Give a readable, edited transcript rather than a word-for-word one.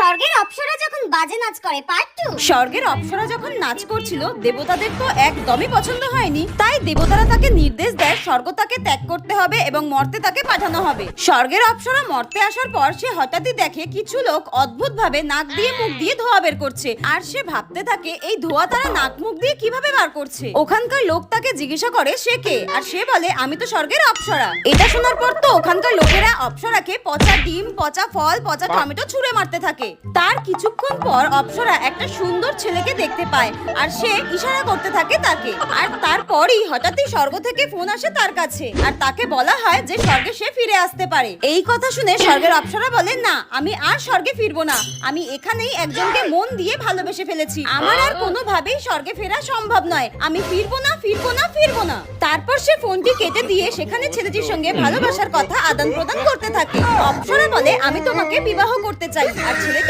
স্বর্গের অপ্সরা যখন বাজে নাচ করে পার্ট 2। স্বর্গের অপ্সরা যখন নাচ করছিল দেবতাদের তো একদমই পছন্দ হয়নি, তাই দেবতারা তাকে নির্দেশ দেয় স্বর্গ তাকে ত্যাগ করতে হবে এবং মর্তে তাকে পাঠানো হবে। স্বর্গের অপ্সরা মর্তে আসার পর সে হঠাৎই দেখে কিছু লোক অদ্ভুতভাবে নাক দিয়ে মুখ দিয়ে ধোঁয়া বের করছে, আর সে ভাবতে থাকে এই ধোঁয়া তারা নাক মুখ দিয়ে কিভাবে বার করছে। ওখানকার লোক তাকে জিজ্ঞাসা করে সে কে, আর সে বলে আমি তো স্বর্গের অপ্সরা। এটা শোনার পর তো ওখানকার লোকেরা অপ্সরাকে পচা ডিম, পচা ফল, পচা টমেটো ছুঁড়ে মারতে থাকে। তার কিছুক্ষণ পর অপ্সরা একটা সুন্দর ছেলেকে দেখতে পায়, আর সে ইশারা করতে থাকে তাকে। আর তারপরই হঠাৎই স্বর্গ থেকে ফোন আসে তার কাছে, আর তাকে বলা হয় যে স্বর্গে সে ফিরে আসতে পারে। এই কথা শুনে স্বর্গের অপ্সরা বলে না, আমি আর স্বর্গে ফিরবো না, আমি এখানেই একজনকে মন দিয়ে ভালোবেসে ফেলেছি, আমার আর কোনোভাবেই স্বর্গে ফেরা সম্ভব নয়, আমি ফিরবো না, ফিরবো না, ফিরবো না। তারপর সে ফোনটি কেটে দিয়ে সেখানে ছেলেটির সঙ্গে ভালোবাসার কথা আদান প্রদান করতে থাকে। অপ্সরা বলে আমি তোমাকে বিবাহ করতে চাই, আর ছেলেটি